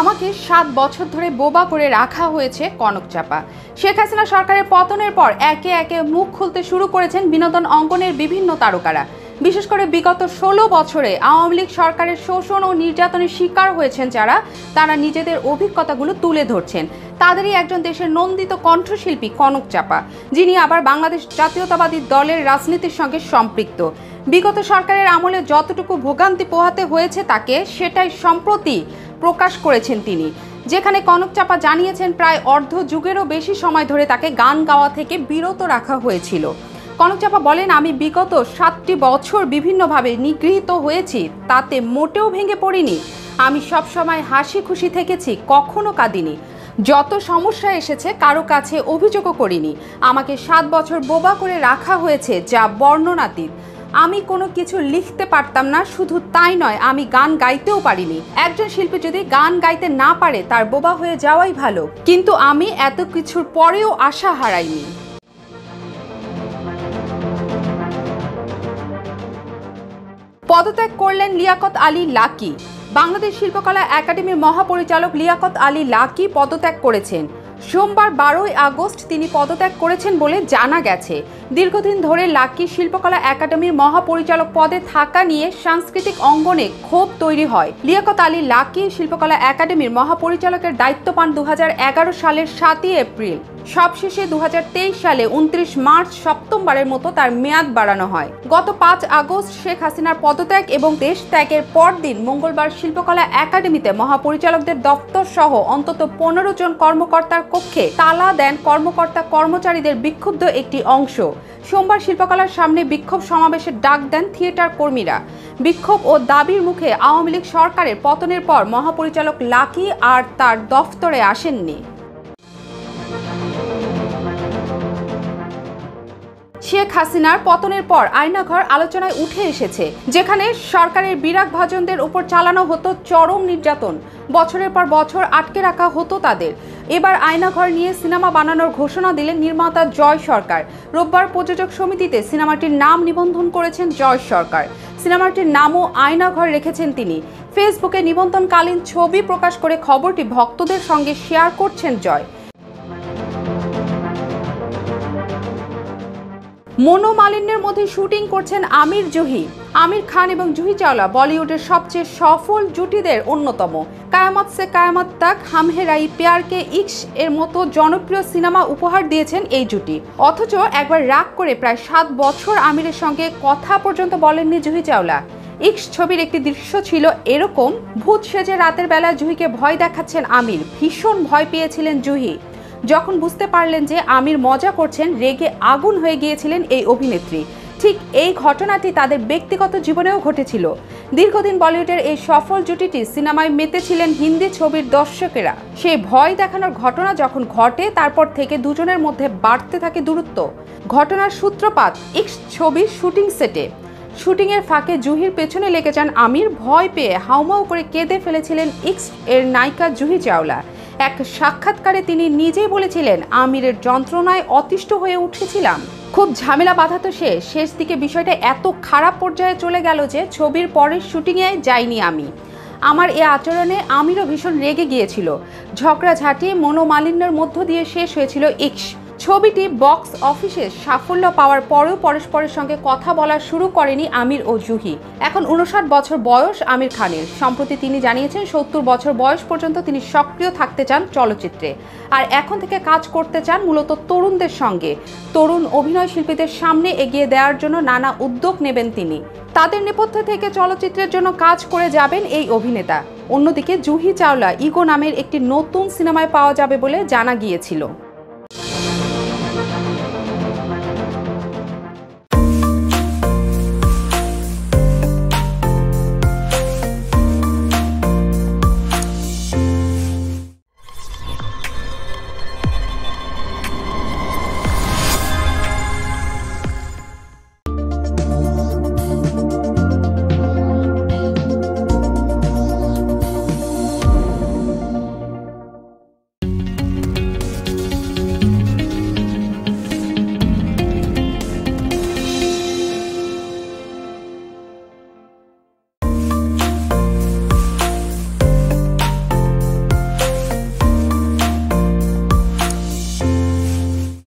আমাকে 7 বছর ধরে বোবা করে রাখা হয়েছে কনক চাপা। শেখ হাসিনা সরকারের পতনের পর একে একে মুখ খুলতে শুরু করেছেন বিনোদন অঙ্গনের বিভিন্ন তারকারা। বিশেষ করে বিগত 16 বছরে আওয়ামী লীগ সরকারের শোষণ ও নির্যাতনের শিকার হয়েছেন যারা, তারা নিজেদের অভিজ্ঞতাগুলো তুলে ধরছেন। তাদেরই একজন দেশের নন্দিত কণ্ঠশিল্পী কনক চাপা, যিনি আবার বাংলাদেশ জাতীয়তাবাদী দলের রাজনীতির সঙ্গে সম্পৃক্ত। বিগত সরকারের আমলে যতটুকু ভোগান্তি পোহাতে হয়েছে তাকে, সেটাই সম্প্রতি প্রকাশ করেছেন তিনি, যেখানে কনক চাপা জানিয়েছেন প্রায় অর্ধ যুগেরও বেশি সময় ধরে তাকে গান গাওয়া থেকে বিরত রাখা হয়েছিল। কনক চাপা বলেন, আমি বিগত 7টি বছর বিভিন্নভাবে নিগৃহীত হয়েছি, তাতে মোটেও ভেঙে পড়িনি। আমি সবসময় হাসি খুশি থেকেছি, কখনো কাঁদিনি। যত সমস্যা এসেছে কারো কাছে অভিযোগও করিনি। আমাকে 7 বছর বোবা করে রাখা হয়েছে, যা বর্ণনাতীত। আমি কোনো কিছু লিখতে পারতাম না, শুধু তাই নয়, আমি গান গাইতেও পারিনি। একজন শিল্পী যদি গান গাইতে না পারে তার বোবা হয়ে যাওয়াই ভালো, কিন্তু আমি এত কিছুর পরেও আশা হারাইনি। পদত্যাগ করলেন লিয়াকত আলী লাকী। বাংলাদেশ শিল্পকলা একাডেমির মহাপরিচালক লিয়াকত আলী লাকী পদত্যাগ করেছেন। সোমবার 12 আগস্ট তিনি পদত্যাগ করেছেন বলে জানা গেছে। দীর্ঘদিন ধরে লাকী শিল্পকলা একাডেমির মহাপরিচালক পদে থাকা নিয়ে সাংস্কৃতিক অঙ্গনে ক্ষোভ তৈরি হয়। লিয়াকত আলী লাকী শিল্পকলা একাডেমির মহাপরিচালকের দায়িত্ব পান 2011 সালের 7 এপ্রিল। সবশেষে 2023 সালে 29 মার্চ সপ্তমবারের মতো তার মেয়াদ বাড়ানো হয়। গত 5 আগস্ট শেখ হাসিনার পদত্যাগ এবং দেশ ত্যাগের পরদিন মঙ্গলবার শিল্পকলা একাডেমিতে মহাপরিচালকদের দপ্তর সহ অন্তত 15 জন কর্মকর্তার কক্ষে তালা দেন কর্মকর্তা কর্মচারীদের বিক্ষুব্ধ একটি অংশ। সোমবার শিল্পকলার সামনে বিক্ষোভ সমাবেশের ডাক দেন থিয়েটার কর্মীরা। বিক্ষোভ ও দাবির মুখে আওয়ামী লীগ সরকারের পতনের পর মহাপরিচালক লাকী আর তার দফতরে আসেননি। শেখ হাসিনার পতনের পর আয়নাঘর আলোচনায় উঠে এসেছে, যেখানে সরকারের বিরাগভাজনদের উপর চালানো হতো চরম নির্যাতন। বছরের পর বছর আটকে রাখা হতো তাদের। এবার আয়নাঘর নিয়ে সিনেমা বানানোর ঘোষণা দিলেন নির্মাতা জয় সরকার। রোববার প্রযোজক সমিতিতে সিনেমাটির নাম নিবন্ধন করেছেন জয় সরকার। সিনেমাটির নামও আয়নাঘর রেখেছেন তিনি। ফেসবুকে নিবন্ধনকালীন ছবি প্রকাশ করে খবরটি ভক্তদের সঙ্গে শেয়ার করছেন জয়। মনোমালিন্যের মধ্যে শুটিং করছেন আমির জুহি। আমির খান এবং জুহি চাওলা বলিউডের সবচেয়ে সফল জুটিদের অন্যতম। কায়ামত সে কায়ামত তাক, হাম হে রাই, প্যার কে ইশক এর মতো জনপ্রিয় সিনেমা উপহার দিয়েছেন এই জুটি। অথচ একবার রাগ করে প্রায় 7 বছর আমিরের সঙ্গে কথা পর্যন্ত বলেননি জুহি চাওলা। ইশক ছবির একটি দৃশ্য ছিল এরকম, ভূত সেজে রাতের বেলা জুহিকে ভয় দেখাচ্ছেন আমির। ভীষণ ভয় পেয়েছিলেন জুহি। যখন বুঝতে পারলেন যে আমির মজা করছেন, রেগে আগুন হয়ে গিয়েছিলেন এই অভিনেত্রী। ঠিক এই ঘটনাটি তাদের ব্যক্তিগত জীবনেও ঘটেছিল। দীর্ঘদিন বলিউডের এই সফল জুটিটি সিনেমায় মেতেছিলেন হিন্দি ছবির দর্শকেরা। সেই ভয় দেখানোর ঘটনা যখন ঘটে, তারপর থেকে দুজনের মধ্যে বাড়তে থাকে দূরত্ব। ঘটনার সূত্রপাত ইশক ছবির শুটিং সেটে। শুটিংয়ের ফাঁকে জুহির পেছনে লেগে যান আমির। ভয় পেয়ে হাউমাউ করে কেঁদে ফেলেছিলেন ইশক এর নায়িকা জুহি চাওলা। এক সাক্ষাৎকারে তিনি নিজেই বলেছিলেন, আমিরের যন্ত্রণায় অতিষ্ঠ হয়ে উঠেছিলাম। খুব ঝামেলা বাঁধাতো সে। শেষ দিকে বিষয়টা এত খারাপ পর্যায়ে চলে গেল যে ছবির পরের শুটিংয়ে যাইনি আমি। আমার এ আচরণে আমিরও ভীষণ রেগে গিয়েছিল। ঝগড়াঝাঁটি মনোমালিন্যের মধ্য দিয়ে শেষ হয়েছিল ইশক। ছবিটি বক্স অফিসে সাফল্য পাওয়ার পরেও পরস্পরের সঙ্গে কথা বলা শুরু করেনি আমির ও জুহি। এখন 59 বছর বয়স আমির খানের। সম্প্রতি তিনি জানিয়েছেন 70 বছর বয়স পর্যন্ত তিনি সক্রিয় থাকতে চান চলচ্চিত্রে, আর এখন থেকে কাজ করতে চান মূলত তরুণদের সঙ্গে। তরুণ অভিনয় শিল্পীদের সামনে এগিয়ে দেওয়ার জন্য নানা উদ্যোগ নেবেন তিনি। তাদের নেপথ্য থেকে চলচ্চিত্রের জন্য কাজ করে যাবেন এই অভিনেতা। অন্যদিকে জুহি চাওলা ইগো নামের একটি নতুন সিনেমায় পাওয়া যাবে বলে জানা গিয়েছিল।